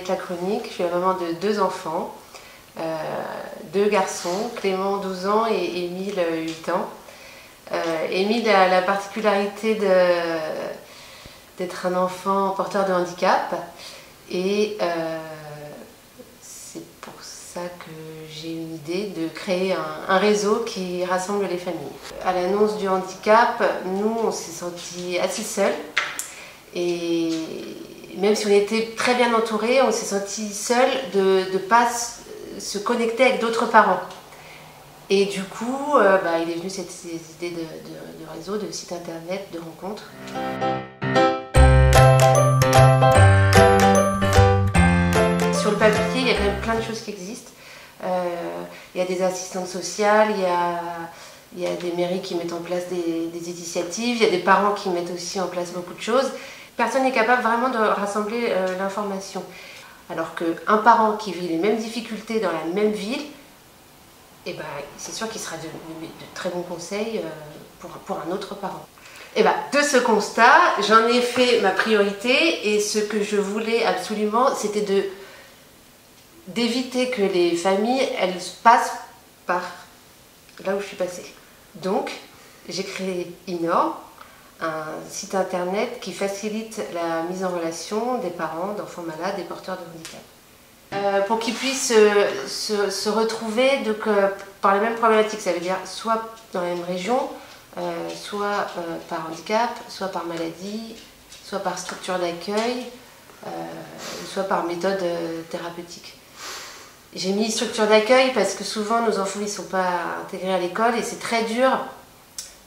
Juliette Lacronique, je suis la maman de 2 enfants, 2 garçons, Clément 12 ans et Émile 8 ans. Émile a la particularité d'être un enfant porteur de handicap et c'est pour ça que j'ai eu une idée de créer un réseau qui rassemble les familles. À l'annonce du handicap, nous on s'est sentis assez seuls et même si on était très bien entourés, on s'est sentis seuls de ne pas se connecter avec d'autres parents. Et du coup, il est venu cette idée de réseau, de site internet, de rencontre. Sur le papier, il y a quand même plein de choses qui existent. Il y a des assistantes sociales, il y a des mairies qui mettent en place des initiatives, il y a des parents qui mettent aussi en place beaucoup de choses. Personne n'est capable vraiment de rassembler l'information. Alors qu'un parent qui vit les mêmes difficultés dans la même ville, c'est sûr qu'il sera de très bons conseils pour un autre parent. De ce constat, j'en ai fait ma priorité et ce que je voulais absolument, c'était d'éviter que les familles elles passent par là où je suis passée. Donc, j'ai créé Inor, un site internet qui facilite la mise en relation des parents d'enfants malades et porteurs de handicap. Pour qu'ils puissent se retrouver par les mêmes problématiques, ça veut dire soit dans la même région, soit par handicap, soit par maladie, soit par structure d'accueil, soit par méthode thérapeutique. J'ai mis structure d'accueil parce que souvent nos enfants ne sont pas intégrés à l'école et c'est très dur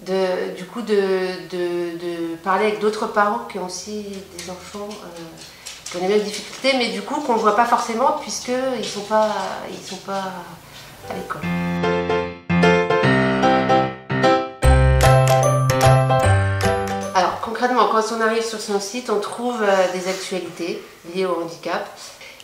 de parler avec d'autres parents qui ont aussi des enfants qui ont les mêmes difficultés, mais du coup qu'on ne voit pas forcément puisqu'ils ne sont pas à l'école. Alors concrètement, quand on arrive sur son site, on trouve des actualités liées au handicap.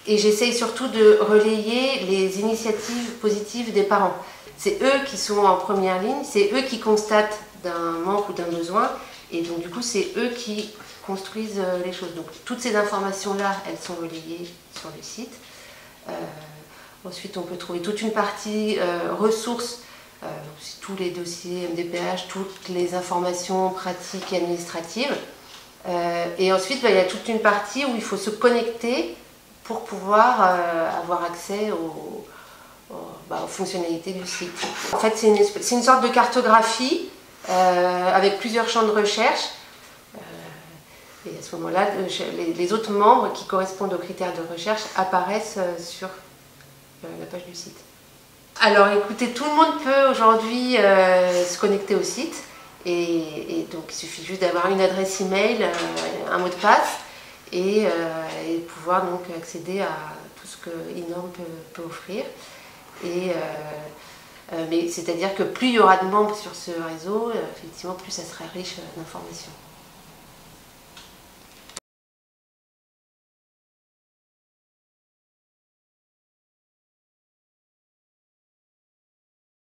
Et j'essaye surtout de relayer les initiatives positives des parents. C'est eux qui sont en première ligne, c'est eux qui constatent d'un manque ou d'un besoin, et donc du coup c'est eux qui construisent les choses. Donc toutes ces informations-là, elles sont relayées sur le site. Ensuite on peut trouver toute une partie ressources, tous les dossiers MDPH, toutes les informations pratiques et administratives. Et ensuite il y a toute une partie où il faut se connecter pour pouvoir avoir accès aux fonctionnalités du site. En fait, c'est une sorte de cartographie avec plusieurs champs de recherche. Et à ce moment-là, les autres membres qui correspondent aux critères de recherche apparaissent sur la page du site. Alors écoutez, tout le monde peut aujourd'hui se connecter au site. Et donc il suffit juste d'avoir une adresse email, un mot de passe. Et pouvoir donc accéder à tout ce que Inor peut offrir. Mais c'est-à-dire que plus il y aura de membres sur ce réseau, effectivement, plus ça sera riche d'informations.